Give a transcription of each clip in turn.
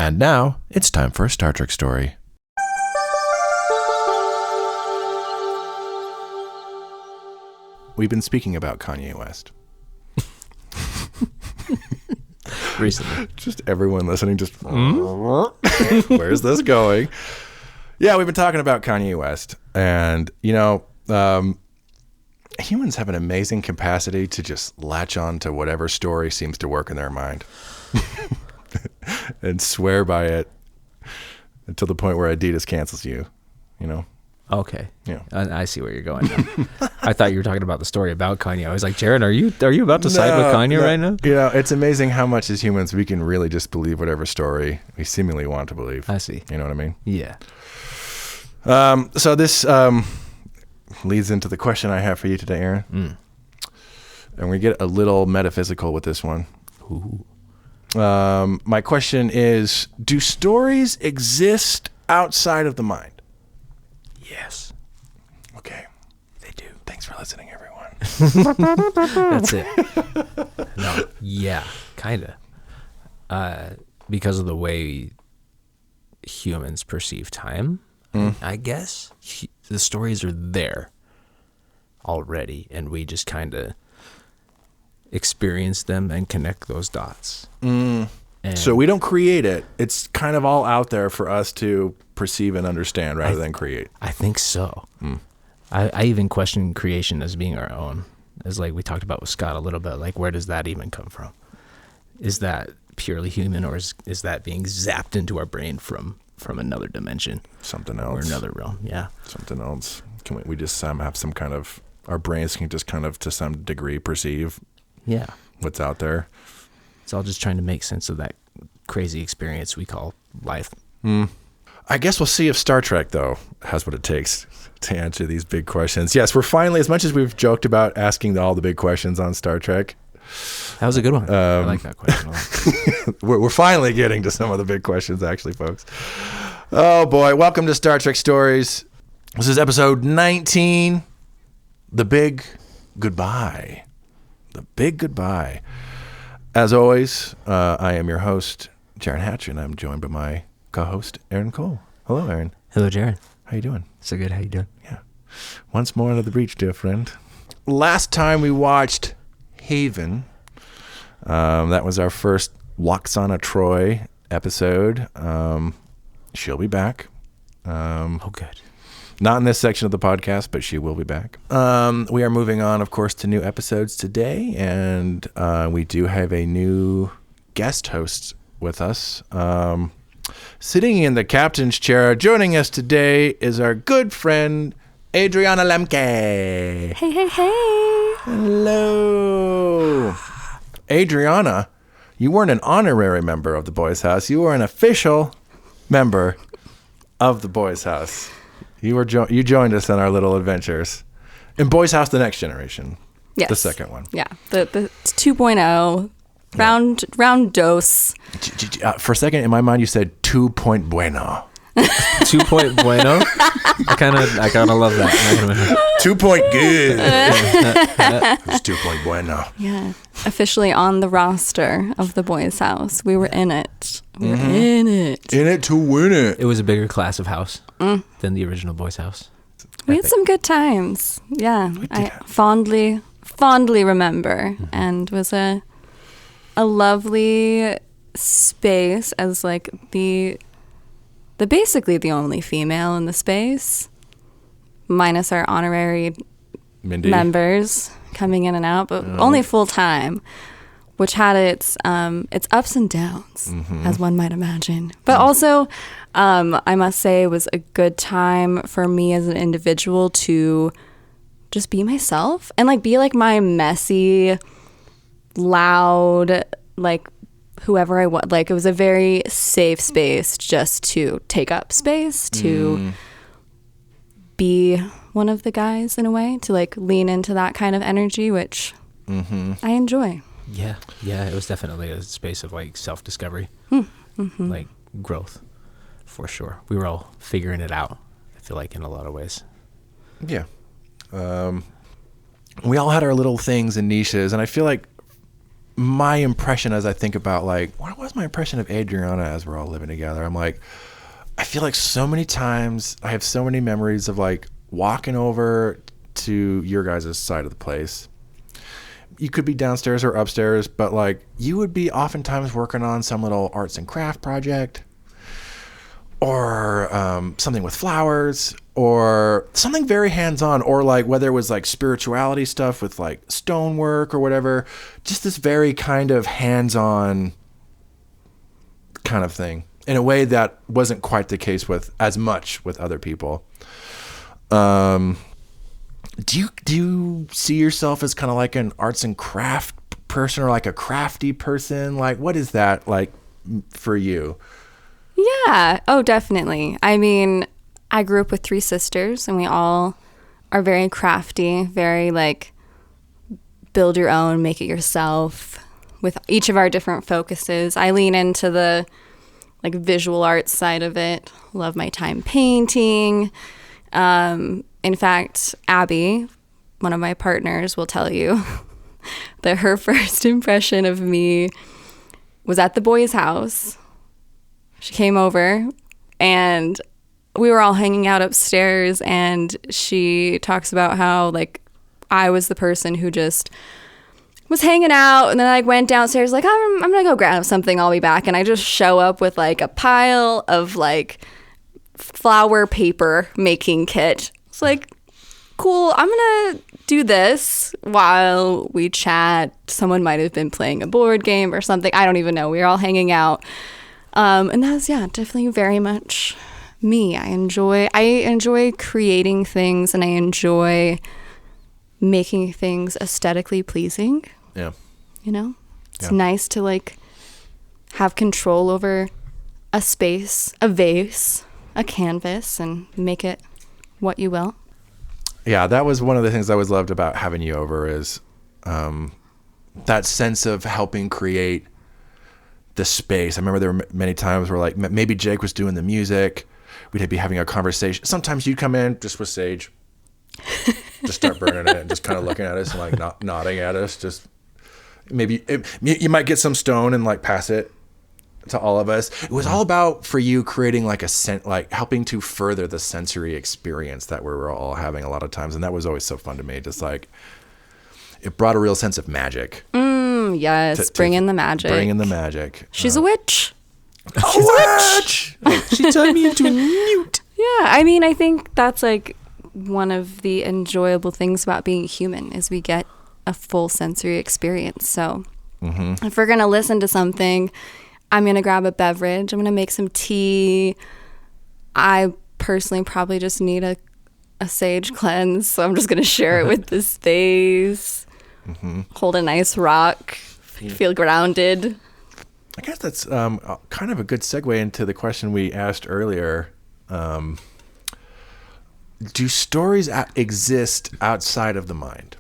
And now, it's time for a Star Trek story. We've been speaking about Kanye West. Recently. Just everyone listening, just, where's this going? Yeah, we've been talking about Kanye West. And, humans have an amazing capacity to just latch on to whatever story seems to work in their mind and swear by it until the point where Adidas cancels you, Okay. Yeah. I see where you're going now. I thought you were talking about the story about Kanye. I was like, Jaron, are you about to side with Kanye right now? It's amazing how much as humans we can really just believe whatever story we seemingly want to believe. I see. You know what I mean? Yeah. So this leads into the question I have for you today, Aaron. And we get a little metaphysical with this one. Ooh. My question is, do stories exist outside of the mind? Yes. Okay. They do. Thanks for listening, everyone. That's it. No. Yeah. Kind of. Because of the way humans perceive time, I guess. The stories are there already, and we just kind of experience them and connect those dots. So we don't create it. It's kind of all out there for us to perceive and understand rather than create. I think so. I even question creation as being our own. As like we talked about with Scott a little bit, like where does that even come from? Is that purely human, or is that being zapped into our brain from another dimension? Something else. Or another realm, yeah. Something else. Can we just have some kind of, our brains can just kind of to some degree perceive what's out there. It's all just trying to make sense of that crazy experience we call life. I guess we'll see if Star Trek, though, has what it takes to answer these big questions. Yes, we're finally, as much as we've joked about asking all the big questions on Star Trek. That was a good one. I like that question a lot. we're finally getting to some of the big questions, actually, folks. Oh, boy. Welcome to Star Trek Stories. This is episode 19, The Big Goodbye. The Big Goodbye. As always, I am your host, Jaron Hatcher, and I'm joined by my co-host, Aaron Cole. Hello, Aaron. Hello, Jaron. How you doing? So good. How you doing? Yeah. Once more under the breach, dear friend. Last time we watched Haven. That was our first Loxana Troy episode. She'll be back. Oh, good. Not in this section of the podcast, but she will be back. We are moving on, of course, to new episodes today, and we do have a new guest host with us. Sitting in the captain's chair, joining us today is our good friend, Adriana Lemke. Hey, hey, hey. Hello. Adriana, you weren't an honorary member of the Boys House. You were an official member of the Boys House. You joined us in our little adventures in Boys House: The Next Generation. Yes. The second one. Yeah. The 2.0 round dose. For a second, in my mind, you said 2 point bueno. 2 point bueno. I kind of love that. 2 point good. It's 2 point bueno. Yeah. Officially on the roster of the Boys House. We were in it. We were in it. In it to win it. It was a bigger class of house than the original Boys House. We had some good times. Yeah. I fondly remember, and was a lovely space as like the basically the only female in the space, minus our honorary Mindy. members coming in and out, but only full time, which had its ups and downs, as one might imagine. But also, I must say, it was a good time for me as an individual to just be myself and like be like my messy, loud, like whoever I was. Like, it was a very safe space just to take up space, to be one of the guys in a way, to like lean into that kind of energy, which I enjoy. Yeah, it was definitely a space of like self-discovery, like growth, for sure. We were all figuring it out, I feel like, in a lot of ways. Yeah. We all had our little things and niches, and I feel like my impression as I think about like, what was my impression of Adriana as we're all living together? I'm like, I feel like so many times I have so many memories of like walking over to your guys' side of the place. You could be downstairs or upstairs, but like you would be oftentimes working on some little arts and craft project, or something with flowers, or something very hands-on, or like whether it was like spirituality stuff with like stonework or whatever, just this very kind of hands-on kind of thing in a way that wasn't quite the case with as much with other people. Do you see yourself as kind of like an arts and craft person, or like a crafty person? Like, what is that like for you? Yeah. Oh, definitely. I mean, I grew up with 3 sisters, and we all are very crafty, very like build your own, make it yourself, with each of our different focuses. I lean into the like visual arts side of it. Love my time painting. In fact, Abby, one of my partners, will tell you that her first impression of me was at the boys' house. She came over and we were all hanging out upstairs, and she talks about how like I was the person who just was hanging out, and then I went downstairs like I'm gonna go grab something, I'll be back, and I just show up with like a pile of like flower paper making kit. It's like, cool, I'm gonna do this while we chat. Someone might have been playing a board game or something, I don't even know. We were all hanging out, and that's definitely very much me. I enjoy creating things, and I enjoy making things aesthetically pleasing. Yeah. You know, it's nice to like have control over a space, a vase, a canvas, and make it what you will. Yeah, that was one of the things I always loved about having you over, is that sense of helping create the space. I remember there were many times where like maybe Jake was doing the music, we'd be having a conversation. Sometimes you'd come in just with sage, just start burning it and just kind of looking at us and like nodding at us. Just maybe you might get some stone and like pass it to all of us. It was all about, for you, creating like like helping to further the sensory experience that we were all having a lot of times, and that was always so fun to me. Just like it brought a real sense of magic. Yes, bring in the magic. Bring in the magic. She's a witch. She's a witch. She turned me into a newt. Yeah, I mean, I think that's like one of the enjoyable things about being human, is we get a full sensory experience. So if we're gonna listen to something, I'm going to grab a beverage. I'm going to make some tea. I personally probably just need a sage cleanse, so I'm just going to share it with the space. Hold a nice rock. Feel grounded. I guess that's kind of a good segue into the question we asked earlier. Do stories exist outside of the mind?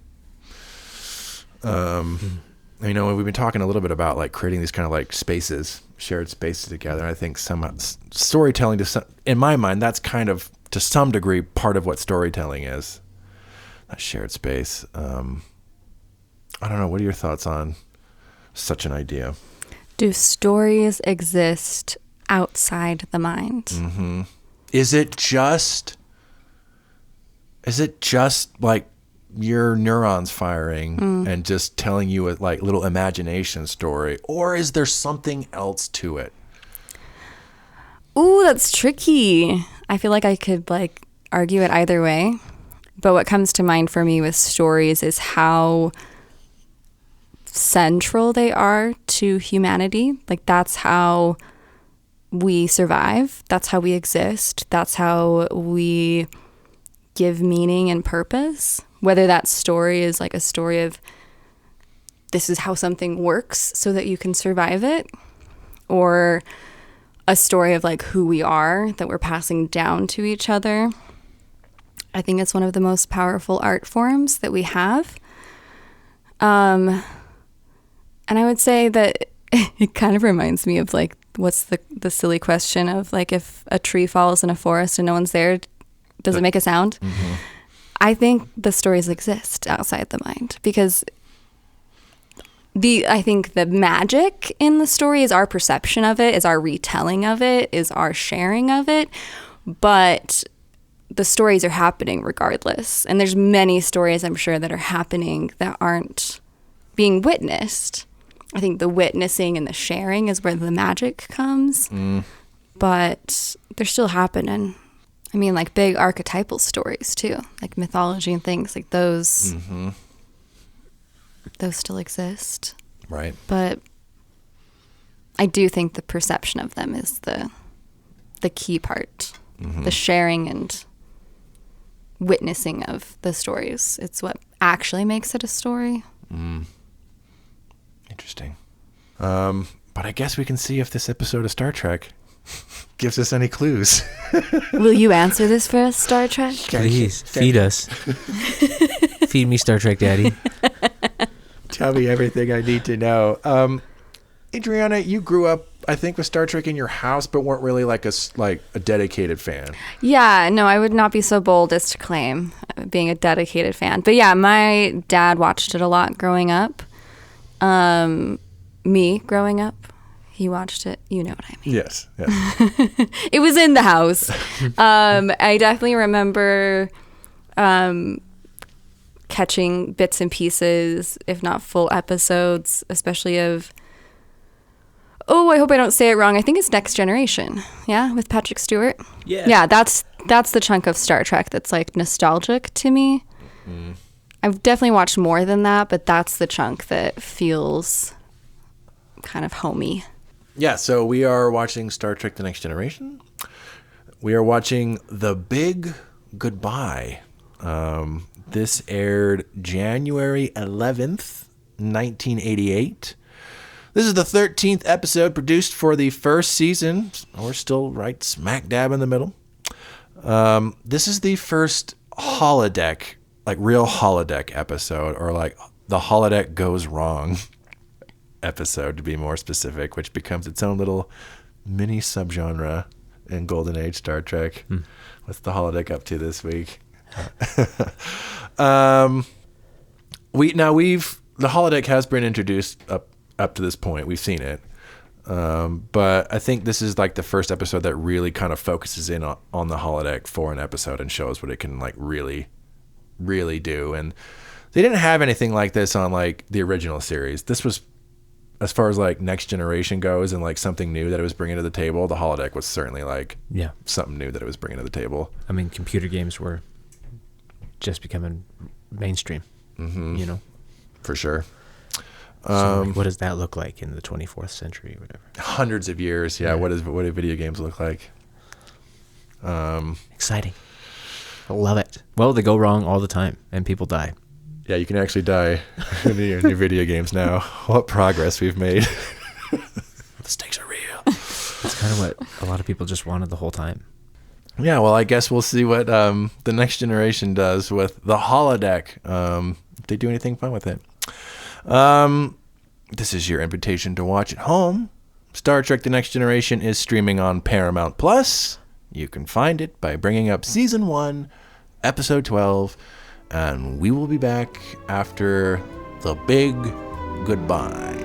You know, we've been talking a little bit about like creating these kind of like spaces, shared spaces together. And I think some storytelling, in my mind, that's kind of to some degree part of what storytelling is. That shared space. I don't know. What are your thoughts on such an idea? Do stories exist outside the mind? Is it just like your neurons firing and just telling you a like little imagination story, or is there something else to it? Ooh, that's tricky. I feel like I could like argue it either way, but what comes to mind for me with stories is how central they are to humanity. Like that's how we survive, that's how we exist, that's how we give meaning and purpose. Whether that story is like a story of this is how something works so that you can survive it, or a story of like who we are that we're passing down to each other. I think it's one of the most powerful art forms that we have. And I would say that it kind of reminds me of like, what's the silly question of like, if a tree falls in a forest and no one's there, does it make a sound? I think the stories exist outside the mind because I think the magic in the story is our perception of it, is our retelling of it, is our sharing of it. But the stories are happening regardless. And there's many stories, I'm sure, that are happening that aren't being witnessed. I think the witnessing and the sharing is where the magic comes. But they're still happening. I mean, like big archetypal stories too, like mythology and things like those. Those still exist. Right. But I do think the perception of them is the key part. The sharing and witnessing of the stories. It's what actually makes it a story. Interesting. But I guess we can see if this episode of Star Trek gives us any clues. Will you answer this for us, Star Trek? Please, feed us. Feed me, Star Trek Daddy. Tell me everything I need to know. Adriana, you grew up, I think, with Star Trek in your house, but weren't really like a dedicated fan. Yeah, no, I would not be so bold as to claim being a dedicated fan. But yeah, my dad watched it a lot growing up. Me growing up, he watched it. You know what I mean? Yes. It was in the house. I definitely remember catching bits and pieces, if not full episodes, especially of, I hope I don't say it wrong. I think it's Next Generation. Yeah, with Patrick Stewart. Yeah, that's the chunk of Star Trek that's like nostalgic to me. I've definitely watched more than that, but that's the chunk that feels kind of homey. Yeah, so we are watching Star Trek The Next Generation. We are watching The Big Goodbye. This aired January 11th, 1988. This is the 13th episode produced for the first season. We're still right smack dab in the middle. This is the first holodeck, like real holodeck episode, or like the holodeck goes wrong episode, to be more specific, which becomes its own little mini subgenre in Golden Age Star Trek. What's the holodeck up to this week? The holodeck has been introduced up to this point. We've seen it. But I think this is like the first episode that really kind of focuses in on the holodeck for an episode and shows what it can like really, really do. And they didn't have anything like this on like the original series. This was, as far as like Next Generation goes and like something new that it was bringing to the table, the holodeck was certainly like something new that it was bringing to the table. I mean, computer games were just becoming mainstream, you know? For sure. So like, what does that look like in the 24th century or whatever? Hundreds of years. Yeah. What do video games look like? Exciting. I love it. Well, they go wrong all the time and people die. Yeah, you can actually die in your video games now. What progress we've made. The stakes are real. It's kind of what a lot of people just wanted the whole time. Yeah, well, I guess we'll see what the Next Generation does with the holodeck. If they do anything fun with it. This is your invitation to watch at home. Star Trek The Next Generation is streaming on Paramount Plus. You can find it by bringing up Season 1, Episode 12, and we will be back after The Big Goodbye.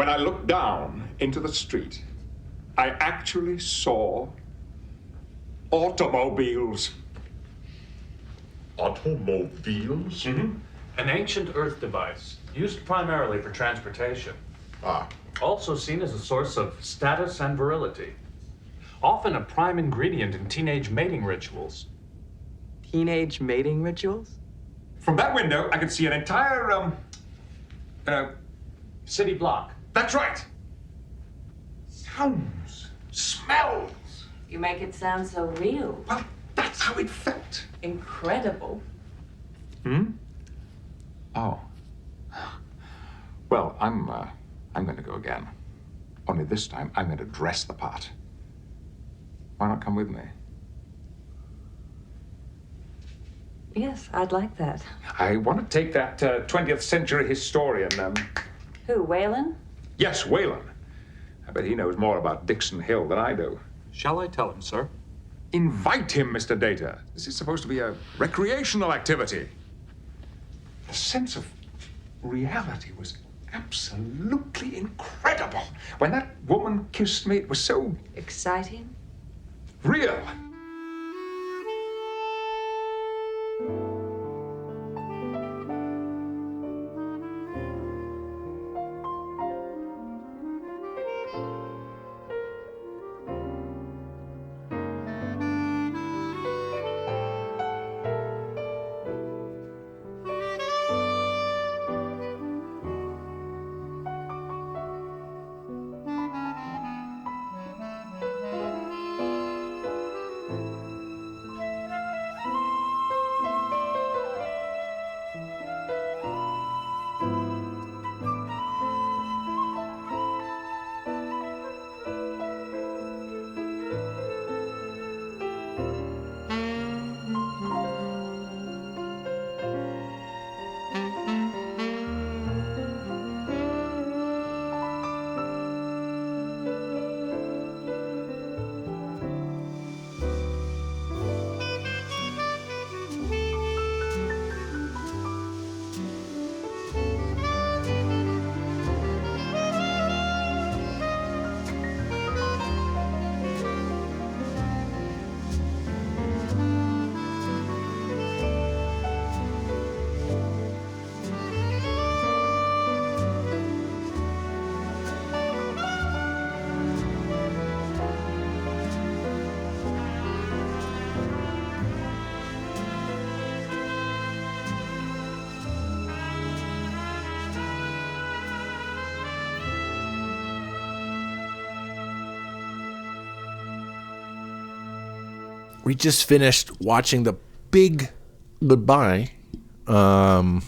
When I looked down into the street, I actually saw automobiles. Automobiles? Mm-hmm. An ancient Earth device, used primarily for transportation. Ah. Also seen as a source of status and virility. Often a prime ingredient in teenage mating rituals. Teenage mating rituals? From that window, I could see an entire, City block. that's right. Sounds, smells. You make it sound so real. Well, that's how it felt. Incredible. Oh. Well, I'm going to go again. Only this time, I'm going to dress the part. Why not come with me? Yes, I'd like that. I want to take that 20th century historian, Who, Waylon? yes, Whalen. I bet he knows more about Dixon Hill than I do. Shall I tell him, sir? Invite him, Mr. Data. This is supposed to be a recreational activity. The sense of reality was absolutely incredible. When that woman kissed me, it was so Exciting? real. We just finished watching The Big Goodbye. In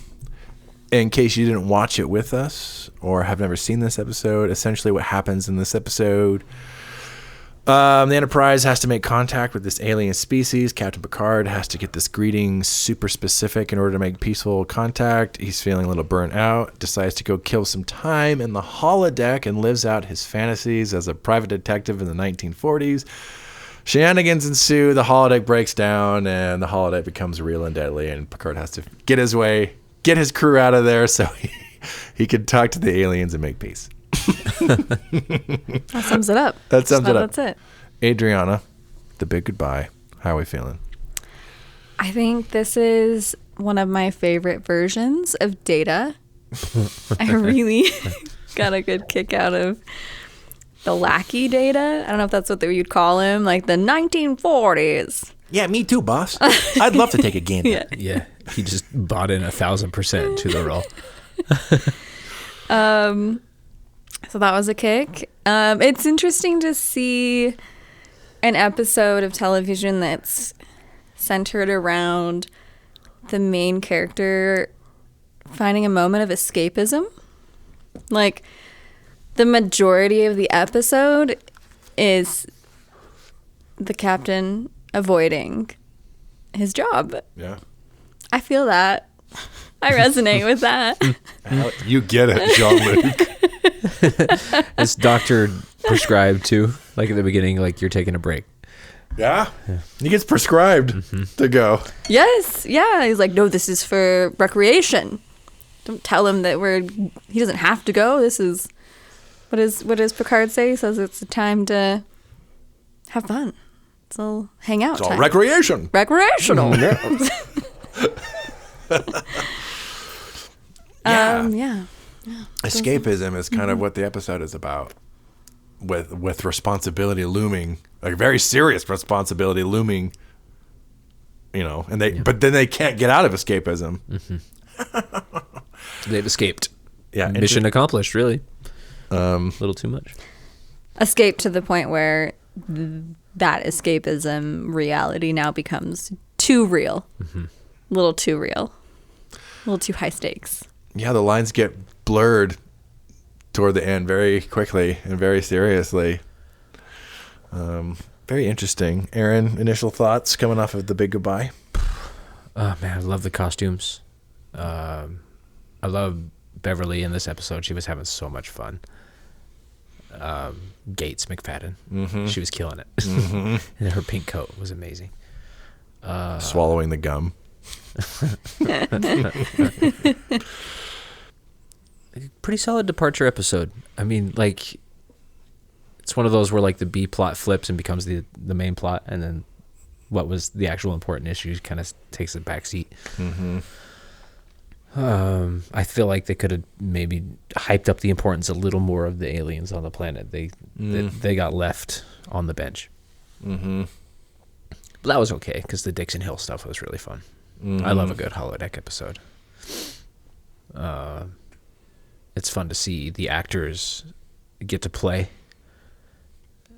case you didn't watch it with us or have never seen this episode, essentially what happens in this episode, the Enterprise has to make contact with this alien species. Captain Picard has to get this greeting super specific in order to make peaceful contact. He's feeling a little burnt out, decides to go kill some time in the holodeck and lives out his fantasies as a private detective in the 1940s. Shenanigans ensue, the holodeck breaks down, and the holodeck becomes real and deadly, and Picard has to get his crew out of there so he can talk to the aliens and make peace. That sums it up. That sums it up. That's it. Adriana, The Big Goodbye. How are we feeling? I think this is one of my favorite versions of Data. I really got a good kick out of the lackey Data. I don't know if that's what you'd call him, like the 1940s. Yeah, me too, boss. I'd love to take a gander. Yeah. Yeah, he just bought in 1,000% to the role. So that was a kick. It's interesting to see an episode of television that's centered around the main character finding a moment of escapism. Like, the majority of the episode is the captain avoiding his job. Yeah. I feel that. I resonate with that. You get it, Jean-Luc. It's doctor prescribed too, like at the beginning, like you're taking a break. Yeah. He gets prescribed to go. Yes. Yeah. He's like, no, this is for recreation. Don't tell him that he doesn't have to go. This is What does Picard say? He says it's a time to have fun. It's all hang out. It's all time. recreation. Recreational. Yeah. Yeah. Escapism is kind of what the episode is about, with responsibility looming, like very serious responsibility looming. But then they can't get out of escapism. They've escaped. Yeah, Mission accomplished, really. A little too much. Escape to the point where that escapism reality now becomes too real. A little too real. A little too high stakes. Yeah, the lines get blurred toward the end very quickly and very seriously. Very interesting. Aaron, initial thoughts coming off of The Big Goodbye? Oh, man, I love the costumes. I love Beverly in this episode. She was having so much fun. Gates McFadden. She was killing it. And her pink coat was amazing. Swallowing the gum. Pretty solid departure episode. I mean, like, it's one of those where like the B plot flips and becomes the main plot, and then what was the actual important issue kind of takes a back seat. I feel like they could have maybe hyped up the importance a little more of the aliens on the planet. They got left on the bench. But that was okay because the Dixon Hill stuff was really fun. I love a good holodeck episode. It's fun to see the actors get to play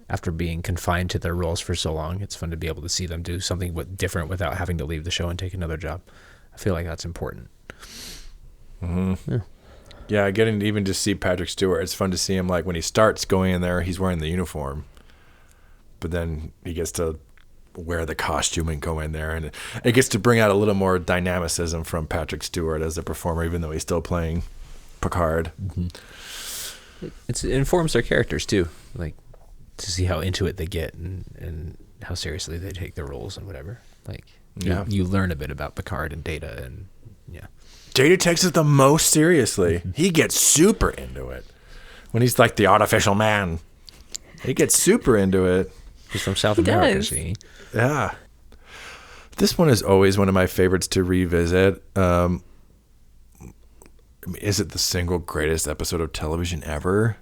after being confined to their roles for so long. It's fun to be able to see them do something different without having to leave the show and take another job. I feel like that's important. Yeah, getting to even just see Patrick Stewart. It's fun to see him, like, when he starts going in there, he's wearing the uniform. But then he gets to wear the costume and go in there. And it gets to bring out a little more dynamicism from Patrick Stewart as a performer, even though he's still playing Picard. It informs their characters, too. Like, to see how into it they get and how seriously they take their roles and whatever. Like, you learn a bit about Picard and Data and, Data takes it the most seriously. He gets super into it. When he's like the artificial man, he gets super into it. He's from South America, see? Yeah. This one is always one of my favorites to revisit. Is it the single greatest episode of television ever?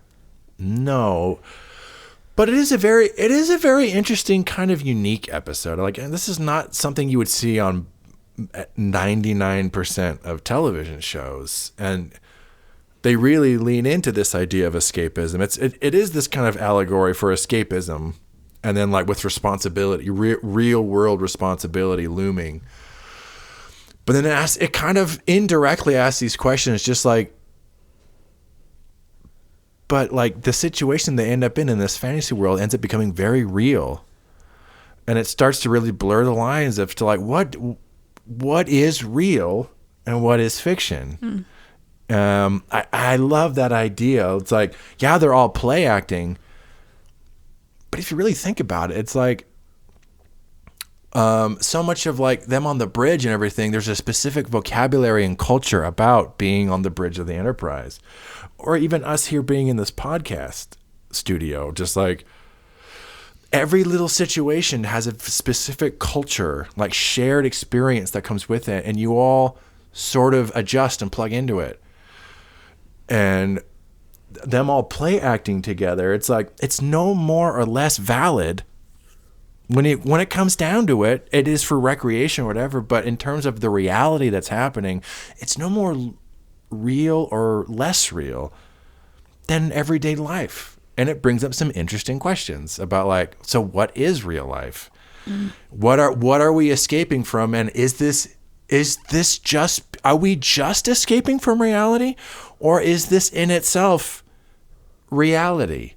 No. But it is a very interesting kind of unique episode. Like, and this is not something you would see on 99% of television shows, and they really lean into this idea of escapism. It is this kind of allegory for escapism, and then like with responsibility, real world responsibility looming. But then it kind of indirectly asks these questions, just like, but like the situation they end up in this fantasy world ends up becoming very real, and it starts to really blur the lines of to like what is real and what is fiction. I love that idea. It's like, yeah, they're all play acting, but if you really think about it, it's like so much of like them on the bridge and everything, there's a specific vocabulary and culture about being on the bridge of the Enterprise, or even us here being in this podcast studio. Just like every little situation has a specific culture, like shared experience that comes with it, and you all sort of adjust and plug into it. And them all play acting together, it's like it's no more or less valid when it comes down to it. It is for recreation or whatever, but in terms of the reality that's happening, it's no more real or less real than everyday life. And it brings up some interesting questions about like, so what is real life? What are we escaping from? And is this just, are we just escaping from reality, or is this in itself reality?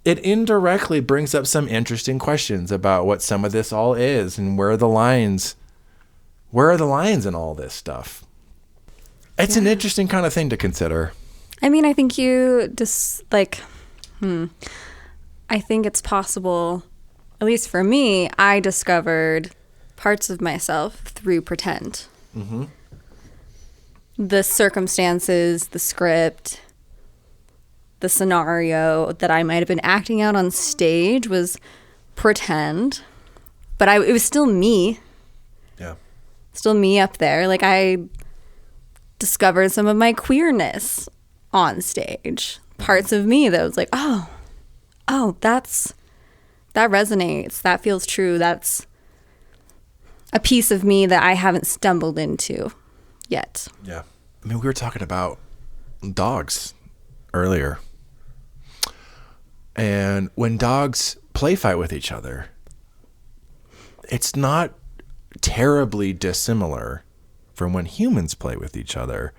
It indirectly brings up some interesting questions about what some of this all is and where are the lines in all this stuff. It's an interesting kind of thing to consider. I mean, I think you just like, I think it's possible, at least for me, I discovered parts of myself through pretend. The circumstances, the script, the scenario that I might have been acting out on stage was pretend, but it was still me. Yeah. Still me up there. Like, I discovered some of my queerness on stage. Parts of me that was like, oh, that resonates. That feels true. That's a piece of me that I haven't stumbled into yet. Yeah. I mean, we were talking about dogs earlier. And when dogs play fight with each other, it's not terribly dissimilar from when humans play with each other.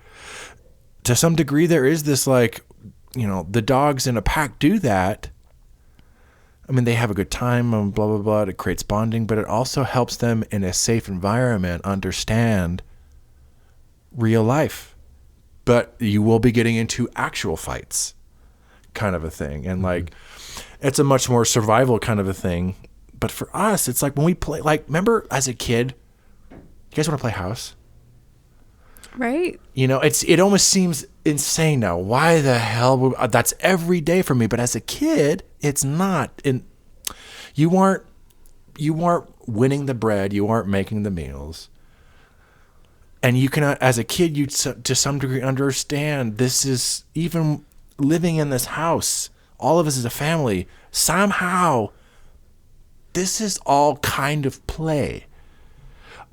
To some degree, there is this, like, you know, the dogs in a pack do that. I mean, they have a good time and blah, blah, blah. It creates bonding, but it also helps them in a safe environment understand real life. But you will be getting into actual fights kind of a thing. And like, it's a much more survival kind of a thing. But for us, it's like when we play, like, remember as a kid, you guys want to play house? Right? You know, it almost seems insane now. Why the hell? That's every day for me. But as a kid, it's not. And you weren't winning the bread. You weren't making the meals. And you can, as a kid, you to some degree understand this is, even living in this house, all of us as a family, somehow this is all kind of play.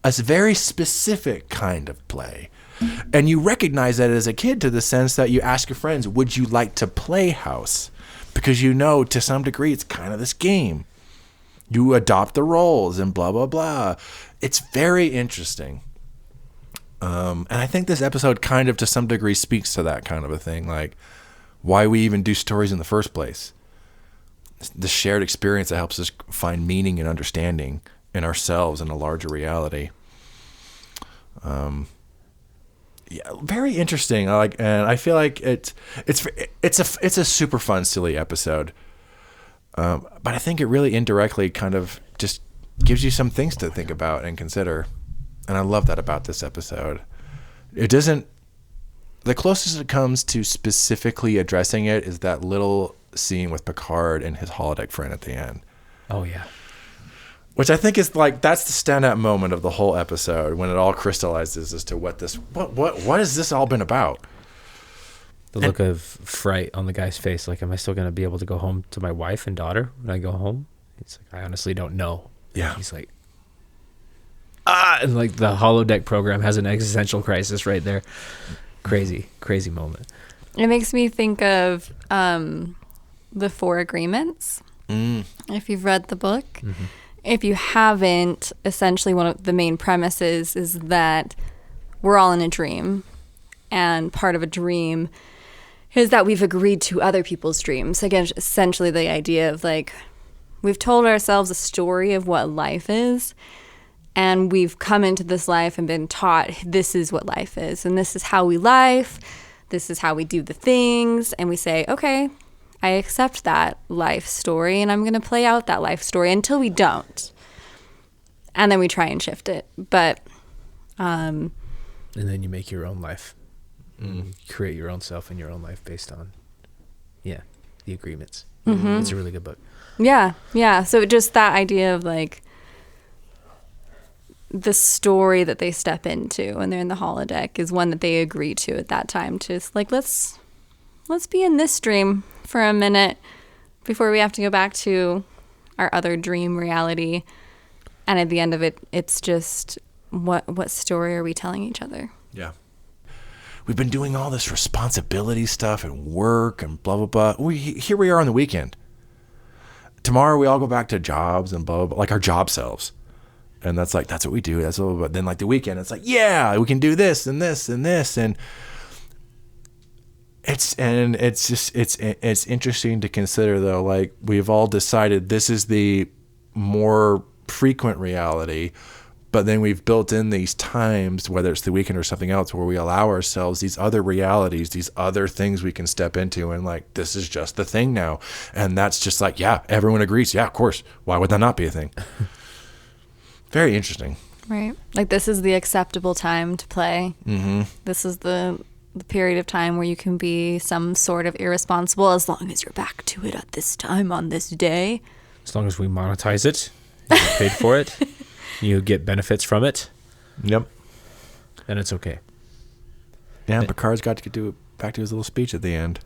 A very specific kind of play. And you recognize that as a kid, to the sense that you ask your friends, would you like to play house? Because you know, to some degree, it's kind of this game. You adopt the roles and blah, blah, blah. It's very interesting. And I think this episode kind of, to some degree, speaks to that kind of a thing. Like, why we even do stories in the first place. The shared experience that helps us find meaning and understanding in ourselves and a larger reality. Yeah, very interesting. And I feel like it's a super fun, silly episode. But I think it really indirectly kind of just gives you some things to think about and consider. And I love that about this episode. It doesn't, the closest it comes to specifically addressing it is that little scene with Picard and his holodeck friend at the end. Oh yeah. Which I think is like, that's the standout moment of the whole episode, when it all crystallizes as to what has this all been about? The look of fright on the guy's face. Like, am I still going to be able to go home to my wife and daughter when I go home? It's like, I honestly don't know. Yeah. He's like, and like the holodeck program has an existential crisis right there. Crazy moment. It makes me think of the Four Agreements. If you've read the book. Mm-hmm. If you haven't, essentially one of the main premises is that we're all in a dream. And part of a dream is that we've agreed to other people's dreams. Again, essentially the idea of, like, we've told ourselves a story of what life is. And we've come into this life and been taught this is what life is. And this is how we life. This is how we do the things. And we say, okay, I accept that life story, and I'm going to play out that life story until we don't. And then we try and shift it. But and then you make your own life. You create your own self and your own life based on the agreements. Mm-hmm. It's a really good book. Yeah. So just that idea of, like, the story that they step into when they're in the holodeck is one that they agree to at that time. Just like, let's be in this dream for a minute before we have to go back to our other dream reality. And at the end of it, it's just what story are we telling each other? Yeah. We've been doing all this responsibility stuff and work and blah, blah, blah. Here we are on the weekend. Tomorrow we all go back to jobs and blah, blah, blah, like our job selves. And that's what we do. That's what. But then, like, the weekend, it's like, yeah, we can do this and this and this, and it's interesting to consider, though. Like, we've all decided this is the more frequent reality, but then we've built in these times, whether it's the weekend or something else, where we allow ourselves these other realities, these other things we can step into, and, like, this is just the thing now, and that's just like, yeah, everyone agrees, yeah, of course, why would that not be a thing? Very interesting. Right. Like, this is the acceptable time to play. Mm-hmm. This is the the period of time where you can be some sort of irresponsible as long as you're back to it at this time on this day. As long as we monetize it, you get paid for it, you get benefits from it, Yep. then it's okay. Yeah, Picard's got to get back to his little speech at the end.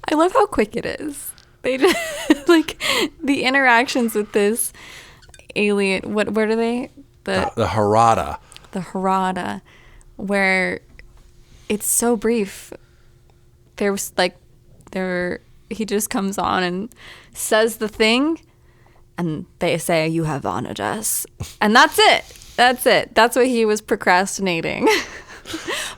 I love how quick it is. They just, like, the interactions with this alien, what are they? The Harada. The Harada, where it's so brief. He just comes on and says the thing, and they say, "You have honored us," and that's it. That's what he was procrastinating.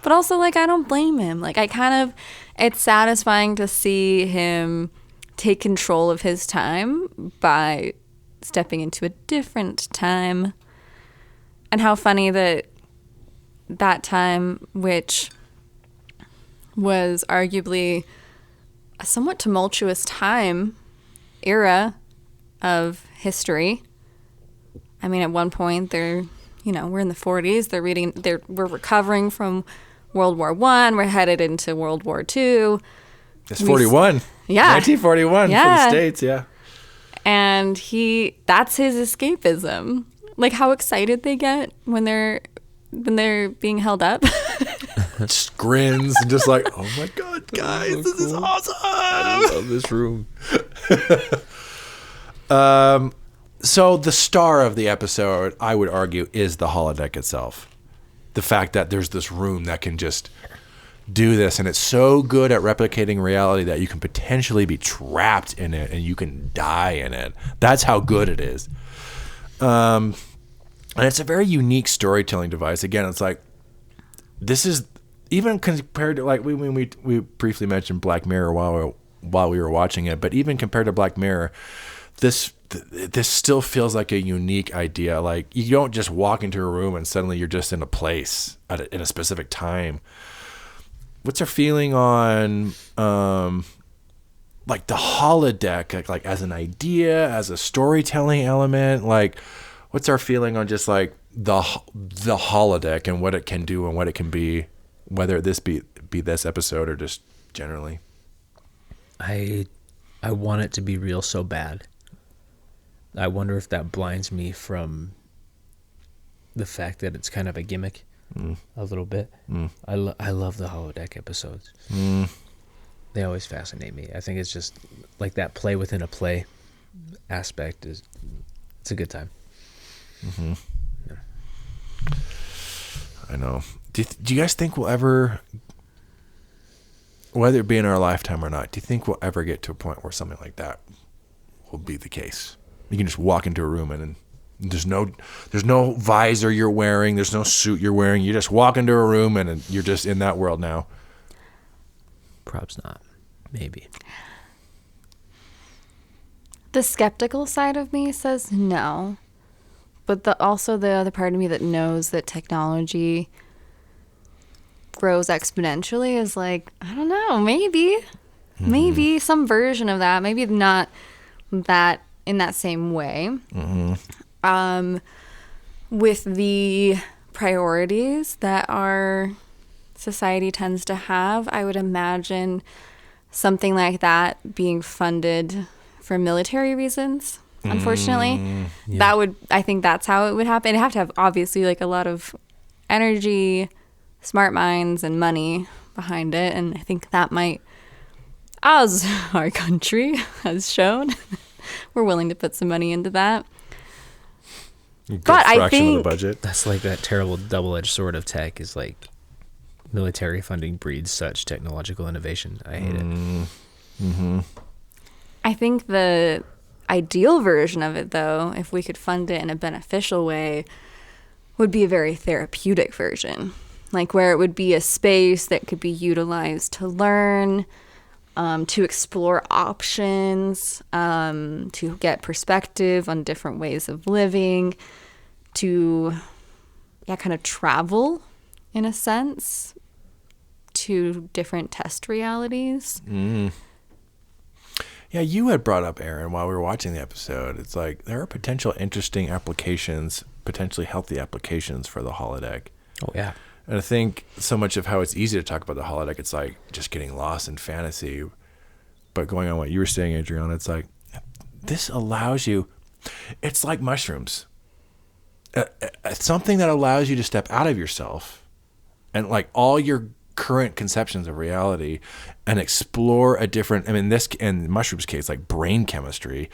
But also, like, I don't blame him. Like, it's satisfying to see him take control of his time by stepping into a different time. And how funny that time, which was arguably a somewhat tumultuous era of history. I mean, at one point we're in the 40s. We're recovering from World War I. We're headed into World War II. It's 41. Yeah. 1941 for the States, yeah. And that's his escapism. Like how excited they get when they're being held up. Just grins and just like, oh my God, guys, so this is cool. awesome. I love this room. So the star of the episode, I would argue, is the holodeck itself. The fact that there's this room that can just do this, and it's so good at replicating reality that you can potentially be trapped in it and you can die in it. That's how good it is. And it's a very unique storytelling device. Again, it's like, this is, even compared to, like, we briefly mentioned Black Mirror while we were watching it, but even compared to Black Mirror, this still feels like a unique idea. Like, you don't just walk into a room and suddenly you're just in a place in a specific time. What's our feeling on like the holodeck, like as an idea, as a storytelling element? Like, what's our feeling on just like the holodeck and what it can do and what it can be, whether this be this episode or just generally? I want it to be real so bad. I wonder if that blinds me from the fact that it's kind of a gimmick a little bit. I love the holodeck episodes. They always fascinate me. I think it's just like that play within a play aspect it's a good time. Mm-hmm. Yeah. I know. Do you guys think we'll ever, whether it be in our lifetime or not, do you think we'll ever get to a point where something like that will be the case? You can just walk into a room and there's no visor you're wearing, there's no suit you're wearing. You just walk into a room and you're just in that world now. Perhaps not. Maybe. The skeptical side of me says no. But also the other part of me that knows that technology grows exponentially is like, I don't know, maybe. Mm-hmm. Maybe some version of that. Maybe not that in that same way. Mm-hmm. With the priorities that our society tends to have, I would imagine something like that being funded for military reasons. Unfortunately, yeah. I think that's how it would happen. It'd have to have obviously like a lot of energy, smart minds, and money behind it. And I think that might, as our country has shown, we're willing to put some money into that. But I think of the budget. That's like that terrible double-edged sword of tech is like military funding breeds such technological innovation. I hate it. Mm-hmm. I think the ideal version of it, though, if we could fund it in a beneficial way, would be a very therapeutic version, like where it would be a space that could be utilized to learn, to explore options, to get perspective on different ways of living, to kind of travel in a sense to different test realities. Yeah, you had brought up, Aaron, while we were watching the episode. It's like there are potential interesting applications, potentially healthy applications for the holodeck. Oh, yeah. And I think so much of how it's easy to talk about the holodeck, it's like just getting lost in fantasy. But going on what you were saying, Adriana, it's like this allows you, it's like mushrooms. Something that allows you to step out of yourself and like all your current conceptions of reality and explore a different, I mean, this in mushrooms case, like brain chemistry,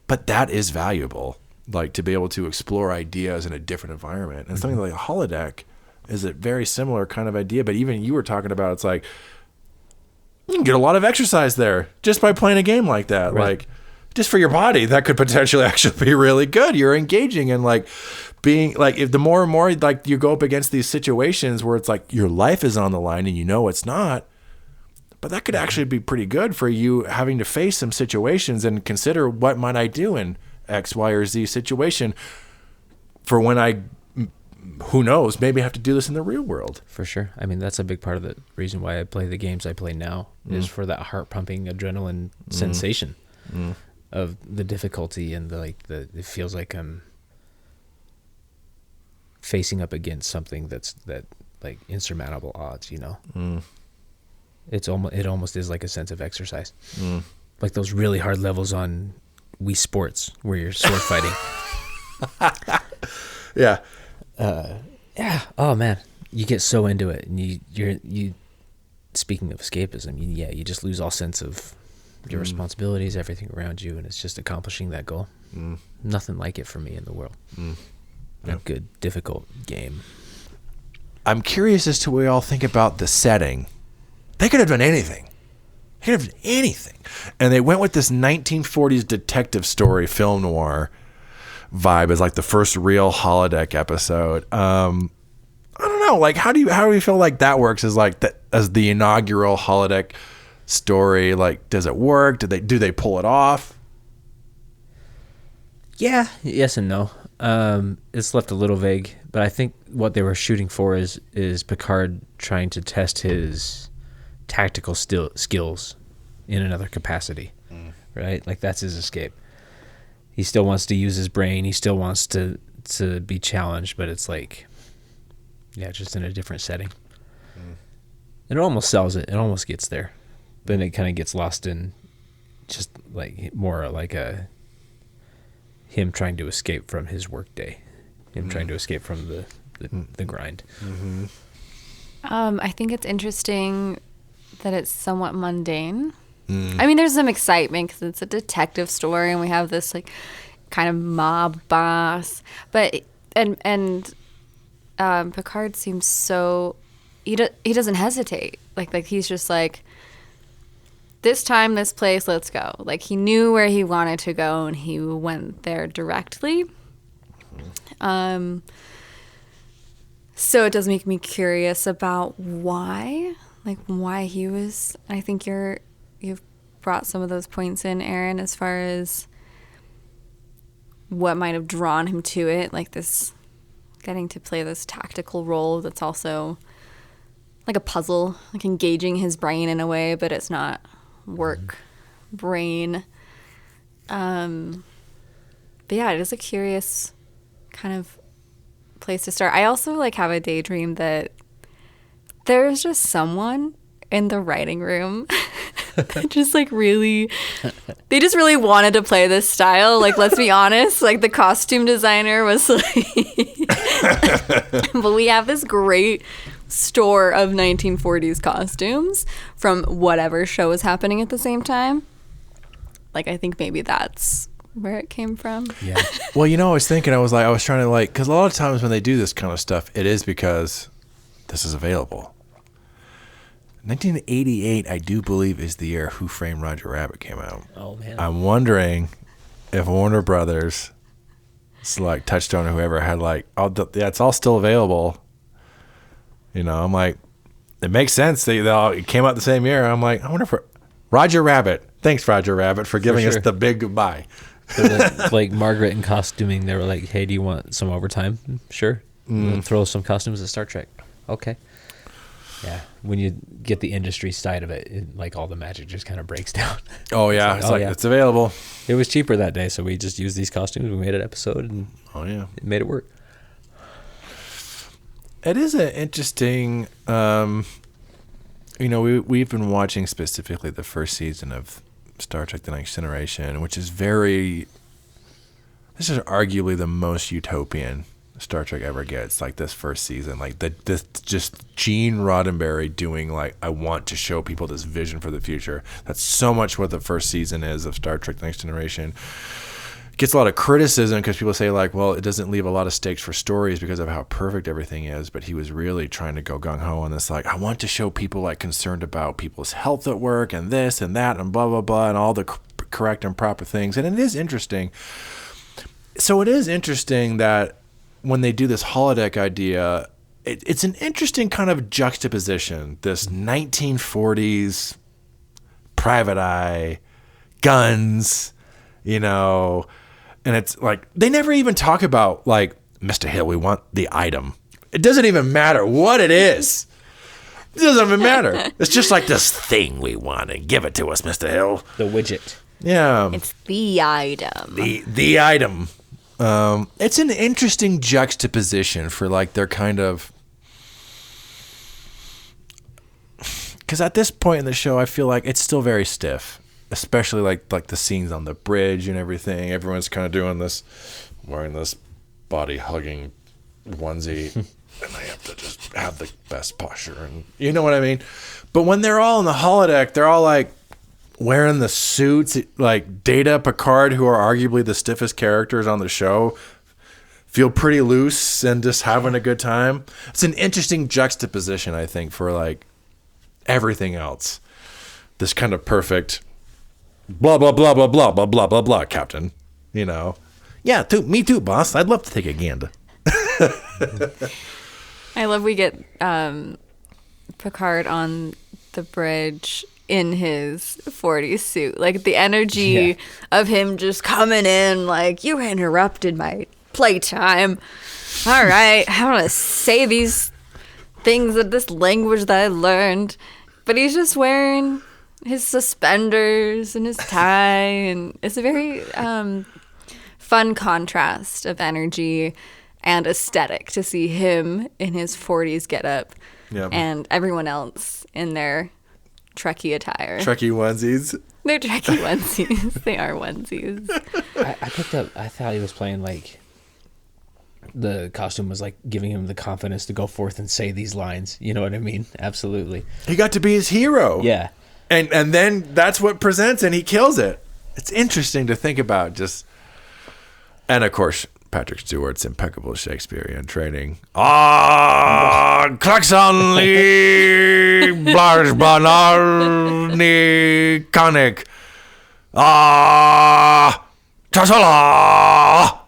but that is valuable, like to be able to explore ideas in a different environment. And something like a holodeck is a very similar kind of idea. But even you were talking about, it's like, you can get a lot of exercise there just by playing a game like that. Right. Like just for your body, that could potentially actually be really good. You're engaging and like being like, if the more and more like you go up against these situations where it's like your life is on the line and you know it's not, but that could actually be pretty good for you having to face some situations and consider what might I do in X, Y, or Z situation for when I, who knows, maybe have to do this in the real world. For sure. I mean, that's a big part of the reason why I play the games I play now is for that heart pumping adrenaline sensation of the difficulty and it feels like I'm facing up against something that like insurmountable odds, you know. It almost is like a sense of exercise. Like those really hard levels on Wii Sports where you're sword fighting. Yeah. Yeah. Oh man, you get so into it, and you. Speaking of escapism, you just lose all sense of your responsibilities, everything around you, and it's just accomplishing that goal. Nothing like it for me in the world. A good, difficult game. I'm curious as to what we all think about the setting. They could have done anything. They could have done anything, and they went with this 1940s detective story, film noir vibe as like the first real holodeck episode. I don't know, like how do you feel like that works as like as the inaugural holodeck story? Like, does it work? Do they pull it off? Yeah, yes and no. It's left a little vague, but I think what they were shooting for is Picard trying to test his tactical skills in another capacity, right? Like that's his escape. He still wants to use his brain. He still wants to be challenged, but it's like, yeah, just in a different setting. And it almost sells it. It almost gets there. Then it kind of gets lost in just like more like him trying to escape from his work day, him trying to escape from the grind. I think it's interesting that it's somewhat mundane. I mean, there's some excitement because it's a detective story and we have this like kind of mob boss, but and Picard seems so he doesn't hesitate. Like he's just like, this time, this place, let's go. Like he knew where he wanted to go and he went there directly. So it does make me curious about why he was. I think you've brought some of those points in, Aaron, as far as what might have drawn him to it, like this getting to play this tactical role that's also like a puzzle, like engaging his brain in a way, but it's not work brain. But yeah, it is a curious kind of place to start. I also like have a daydream that there's just someone in the writing room that just like really, they just really wanted to play this style. Like, let's be honest, like the costume designer was like, but we have this great store of 1940s costumes from whatever show was happening at the same time. Like, I think maybe that's where it came from. Yeah. Well, I was thinking, I was trying to like, because a lot of times when they do this kind of stuff, it is because this is available. 1988, I do believe, is the year Who Framed Roger Rabbit came out. Oh man. I'm wondering if Warner Brothers, like Touchstone or whoever, had like, it's all still available. I'm like, it makes sense. It came out the same year. I'm like, I wonder if Roger Rabbit. Thanks, Roger Rabbit, for giving us the big goodbye. Like Margaret in costuming, they were like, hey, do you want some overtime? Sure. Throw some costumes at Star Trek. Okay. Yeah. When you get the industry side of it, like all the magic just kind of breaks down. Oh, yeah. It's available. It was cheaper that day, so we just used these costumes. We made an episode, and it made it work. It is an interesting, we've been watching specifically the first season of Star Trek The Next Generation, which is this is arguably the most utopian Star Trek ever gets, like this first season. Like this just Gene Roddenberry doing like, I want to show people this vision for the future. That's so much what the first season is of Star Trek The Next Generation. Gets a lot of criticism because people say like, well, it doesn't leave a lot of stakes for stories because of how perfect everything is. But he was really trying to go gung-ho on this, like, I want to show people like concerned about people's health at work and this and that and blah, blah, blah, and all the correct and proper things. And it is interesting. So it is interesting that when they do this holodeck idea, it's an interesting kind of juxtaposition. This 1940s private eye, guns, and it's like, they never even talk about, like, Mr. Hill, we want the item. It doesn't even matter what it is. It doesn't even matter. It's just like this thing we want, and give it to us, Mr. Hill. The widget. Yeah. It's the item. The item. It's an interesting juxtaposition for, like, their kind of... Because at this point in the show, I feel like it's still very stiff. Especially like the scenes on the bridge and everything. Everyone's kind of doing this, wearing this body hugging onesie, and they have to just have the best posture, and you know what I mean. But when they're all in the holodeck, they're all like wearing the suits. Like Data, Picard, who are arguably the stiffest characters on the show, feel pretty loose and just having a good time. It's an interesting juxtaposition, I think, for like everything else. This kind of perfect. Blah, blah, blah, blah, blah, blah, blah, blah, blah, Captain. Yeah, me too, boss. I'd love to take a gander. I love we get Picard on the bridge in his 40s suit. Like, the energy of him just coming in, like, you interrupted my playtime. All right, I want to say these things in this language that I learned. But he's just wearing... his suspenders and his tie, and it's a very fun contrast of energy and aesthetic to see him in his 40s getup and everyone else in their Trekkie attire. Trekkie onesies. They're Trekkie onesies. They are onesies. I picked up, I thought he was playing like, the costume was like giving him the confidence to go forth and say these lines. You know what I mean? Absolutely. He got to be his hero. Yeah. And then that's what presents, and he kills it. It's interesting to think about. And of course, Patrick Stewart's impeccable Shakespearean training. Klaxon li blarbanarni kanik. Trasala.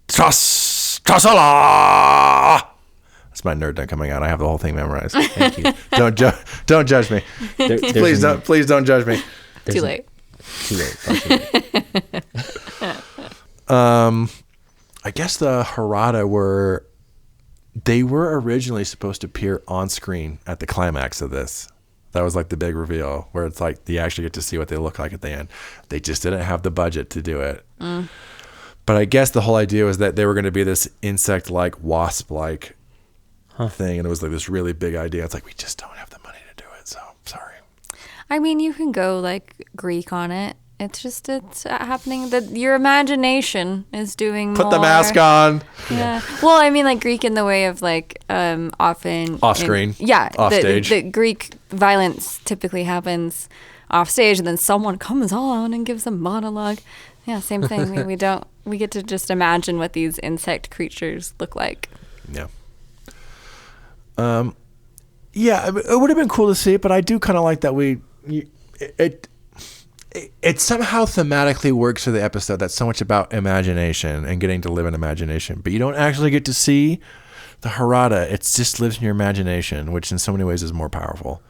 Trasala. That's my nerd done coming out. I have the whole thing memorized. Thank you. Don't judge me. Please don't judge me. Too late. I guess the Harada were originally supposed to appear on screen at the climax of this. That was like the big reveal where it's like you actually get to see what they look like at the end. They just didn't have the budget to do it. But I guess the whole idea was that they were going to be this insect-like, wasp-like thing, and it was like this really big idea. It's like, we just don't have the money to do it, so sorry. I mean, you can go like Greek on it. It's happening that your imagination is doing Put more. the mask on. Yeah. Well, I mean, like Greek in the way of like often off screen. Off stage. The Greek violence typically happens off stage, and then someone comes on and gives a monologue. Yeah, same thing. We get to just imagine what these insect creatures look like. Yeah. Yeah, it would have been cool to see it, but I do kind of like that it somehow thematically works for the episode. That's so much about imagination and getting to live in imagination, but you don't actually get to see the Harada. It just lives in your imagination, which in so many ways is more powerful.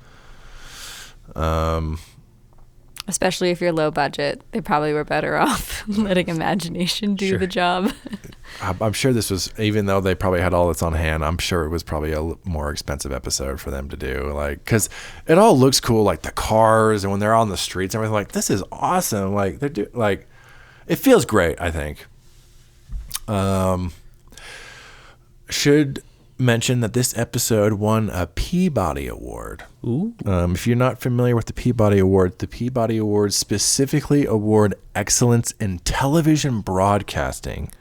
Especially if you're low budget, they probably were better off letting imagination do the job. I'm sure this was, even though they probably had all this on hand, I'm sure it was probably a more expensive episode for them to do. Like, because it all looks cool, like the cars and when they're on the streets and everything. Like, this is awesome. Like, it feels great, I think. should mention that this episode won a Peabody Award. Ooh. If you're not familiar with the Peabody Awards specifically award excellence in television broadcasting,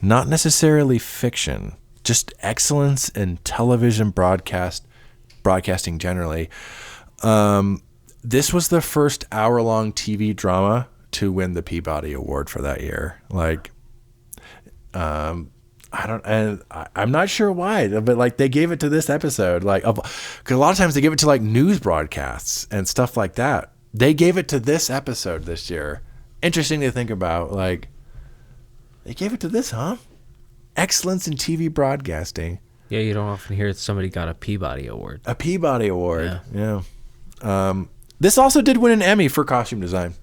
not necessarily fiction, just excellence in television broadcasting generally. This was the first hour-long TV drama to win the Peabody Award for that year. Like, I'm not sure why, but like they gave it to this episode, like, because a lot of times they give it to like news broadcasts and stuff like that. They gave it to this episode this year. Interesting to think about. Like, they gave it to this, huh? Excellence in TV broadcasting. Yeah, you don't often hear somebody got a Peabody Award. A Peabody Award. Yeah. This also did win an Emmy for costume design.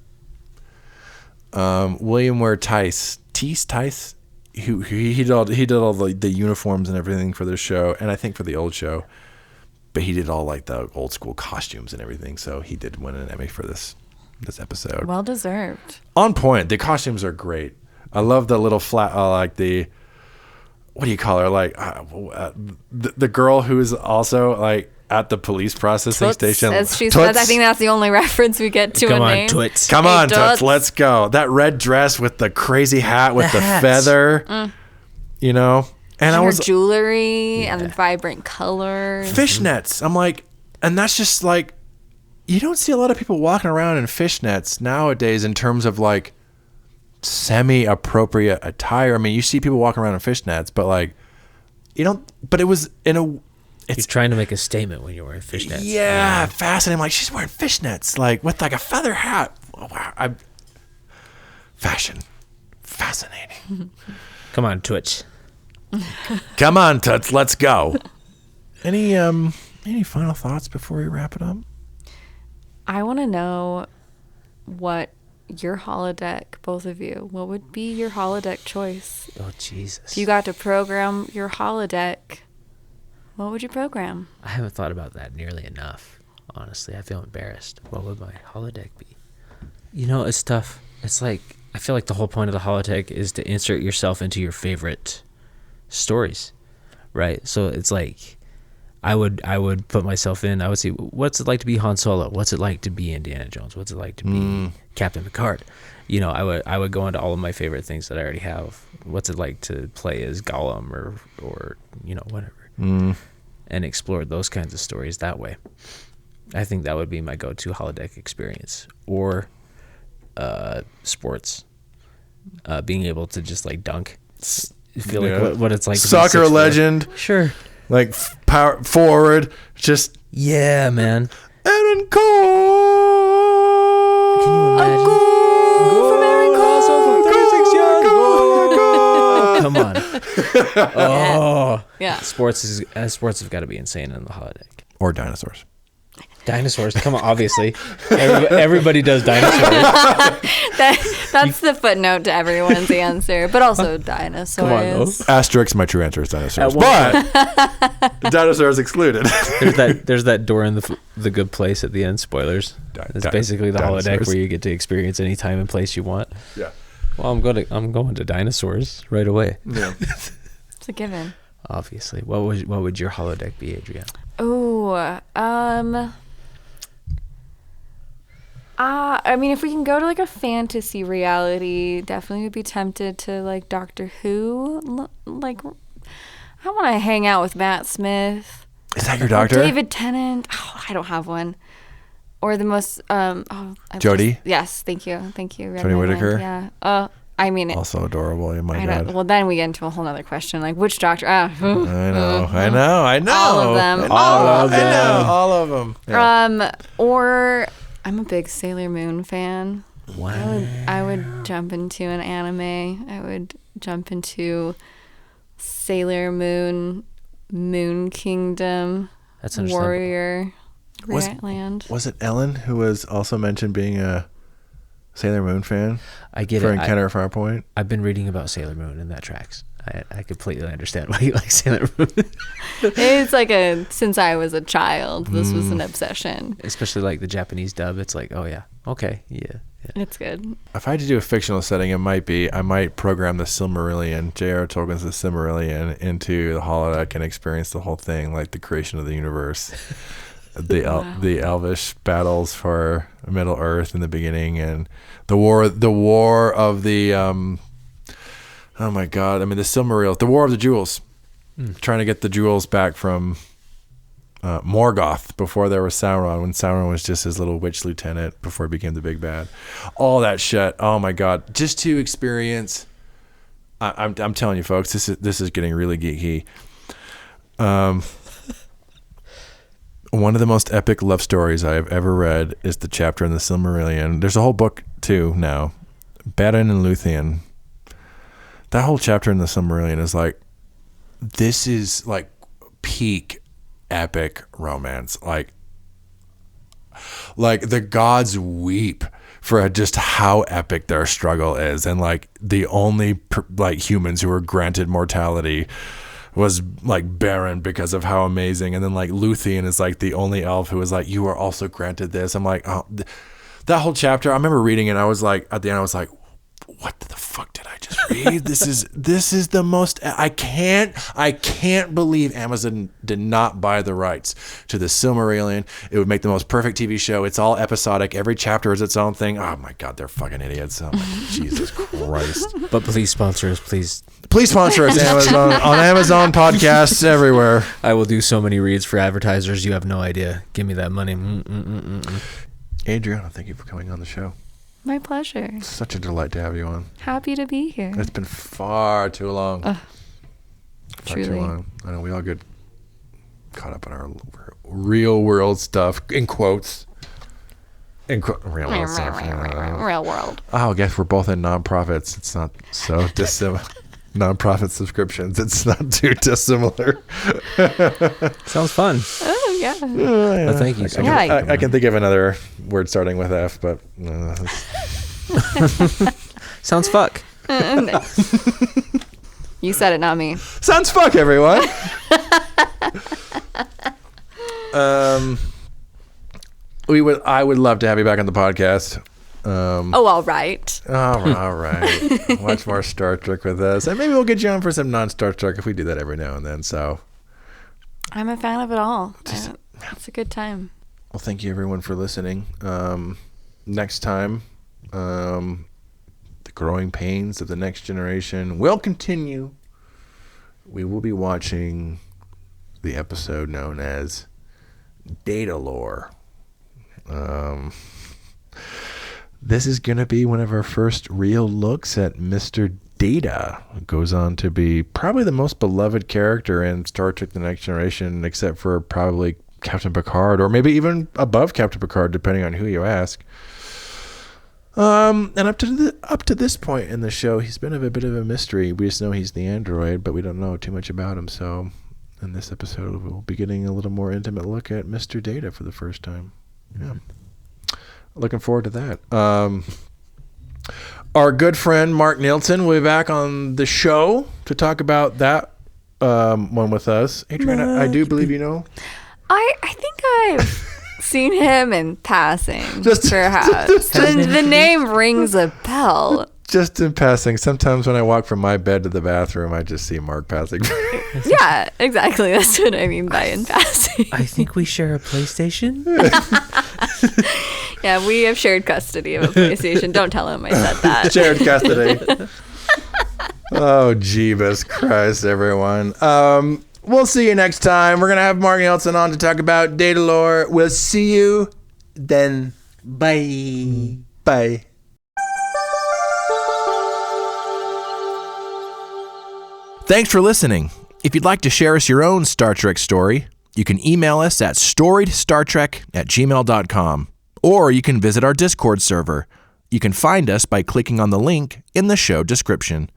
William Ware Tice, he did all the uniforms and everything for this show, and I think for the old show, but he did all like the old school costumes and everything. So he did win an Emmy for this episode. Well deserved. On point. The costumes are great. I love the little flat, like the, what do you call her? Like the girl who is also like at the police processing station. As she says, I think that's the only reference we get to Come a on, name. Toots. Come Hey, on, Toots. Toots, let's go. That red dress with the crazy hat with the hats. feather, you know? And I Her was jewelry and vibrant colors. fishnets. I'm like, and that's just like, you don't see a lot of people walking around in fishnets nowadays in terms of like semi-appropriate attire. I mean, you see people walking around in fishnets, but like, you don't, but it was in a, You're trying to make a statement when you're wearing fishnets. yeah, fascinating. I'm like, she's wearing fishnets, like with like a feather hat. Wow, fashion, fascinating. Come on, Twitch. Come on, Toots, let's go. Any final thoughts before we wrap it up? I want to know what your holodeck, both of you, what would be your holodeck choice? Oh, Jesus. If you got to program your holodeck, what would you program? I haven't thought about that nearly enough. Honestly, I feel embarrassed. What would my holodeck be? You know, it's tough. It's like, I feel like the whole point of the holodeck is to insert yourself into your favorite stories, right? So it's like, I would put myself in. I would see, what's it like to be Han Solo? What's it like to be Indiana Jones? What's it like to be Captain Picard? You know, I would go into all of my favorite things that I already have. What's it like to play as Gollum or you know, whatever, and explore those kinds of stories that way. I think that would be my go-to holodeck experience. Or sports, being able to just like dunk, feel like what it's like to be Soccer 6'4". legend. Sure. Like power forward, just Yeah, man. Aaron Cole. Can you imagine? Come on. Oh, Yeah. sports have got to be insane in the holodeck. Or dinosaurs. Dinosaurs, come on, obviously. Everybody does dinosaurs. That's the footnote to everyone's answer, but also dinosaurs. Come on, though. Asterisk, my true answer is dinosaurs. At one But dinosaurs excluded. There's that door in the good place at the end. Spoilers. It's basically the holodeck dinosaurs. where you get to experience any time and place you want. Yeah. Well, I'm going to dinosaurs right away. Yeah. It's a given. Obviously. What would your holodeck be, Adriana? Oh, I mean, if we can go to like a fantasy reality, definitely would be tempted to like Doctor Who. Like, I want to hang out with Matt Smith. Is that your Or doctor? David Tennant. Oh, I don't have one. Or the most Jodie? Yes, thank you. Read Jodie my mind. Whittaker? Yeah. I mean, Also adorable. Oh my I God. know. Well, then we get into a whole other question, like which doctor? I know. All of them. All of them. Yeah. Or I'm a big Sailor Moon fan. Wow. I would jump into an anime. I would jump into Sailor Moon, Moon Kingdom, That's understandable. Warrior, Was- Land. Was it Ellen who was also mentioned being a Sailor Moon fan I get for it. Encounter at Farpoint? I've been reading about Sailor Moon, and that tracks. I completely understand why you like Sailor Moon. It's like since I was a child, this was an obsession. Especially like the Japanese dub. It's like, oh yeah, okay, yeah. It's good. If I had to do a fictional setting, I might program the Silmarillion, J.R. Tolkien's The Silmarillion, into the holodeck and experience the whole thing, like the creation of the universe, the elvish battles for Middle Earth in the beginning, and the war of the oh my God, I mean the Silmaril, the War of the Jewels, trying to get the jewels back from Morgoth before there was Sauron, when Sauron was just his little witch lieutenant before he became the big bad. All that shit. Oh my God. Just to experience. I'm telling you folks, this is getting really geeky. One of the most epic love stories I have ever read is the chapter in the Silmarillion. There's a whole book too now. Beren and Luthien. That whole chapter in the Silmarillion is like, this is like peak epic romance. Like the gods weep for just how epic their struggle is, and like the only like humans who were granted mortality was like Beren because of how amazing, and then like Luthien is like the only elf who was like, you are also granted this. I'm like, oh, that whole chapter, I remember reading it, I was like, at the end I was like, what the fuck did I just read? This is the most, I can't believe Amazon did not buy the rights to the Silmarillion. It would make the most perfect TV show. It's all episodic. Every chapter is its own thing. Oh my God, they're fucking idiots. Oh my, Jesus Christ. But please sponsor us, please. Please sponsor us, Amazon, on Amazon podcasts everywhere. I will do so many reads for advertisers. You have no idea. Give me that money. Adriana, thank you for coming on the show. My pleasure. Such a delight to have you on. Happy to be here. It's been far too long. Far truly. too long. I know we all get caught up in our real world stuff, in quotes. Real world stuff. Real world. Oh, I guess we're both in nonprofits. It's not so dissimilar. Nonprofit subscriptions. It's not too dissimilar. Sounds fun. Oh, yeah. Yeah. Well, thank you so much. I can think of another word starting with F, but Sounds fuck. You said it, not me. sounds fuck, everyone. I would love to have you back on the podcast. All right. All right. Watch more Star Trek with us, and maybe we'll get you on for some non-Star Trek if we do that every now and then. So I'm a fan of it all. It's a good time. well, thank you everyone for listening. Next time, the growing pains of the next generation will continue. We will be watching the episode known as Data Lore. This is going to be one of our first real looks at Mr. Data. It goes on to be probably the most beloved character in Star Trek The Next Generation, except for probably Captain Picard, or maybe even above Captain Picard, depending on who you ask. And up to this point in the show, he's been a bit of a mystery. We just know he's the android, but we don't know too much about him. So in this episode, we'll be getting a little more intimate look at Mr. Data for the first time. Yeah. Looking forward to that. Our good friend Mark Nielsen will be back on the show to talk about that one with us. Adriana, I do believe you know. I think I've seen him in passing, Just- perhaps. The name rings a bell. Just in passing, sometimes when I walk from my bed to the bathroom, I just see Mark passing. Yeah, exactly. That's what I mean by in passing. I think we share a PlayStation. Yeah, we have shared custody of a PlayStation. Don't tell him I said that. Shared custody. Oh, Jeebus Christ, everyone. We'll see you next time. We're going to have Mark Nielsen on to talk about data lore. We'll see you then. Bye. Bye. Thanks for listening. If you'd like to share us your own Star Trek story, you can email us at storiedstartrek@gmail.com, or you can visit our Discord server. You can find us by clicking on the link in the show description.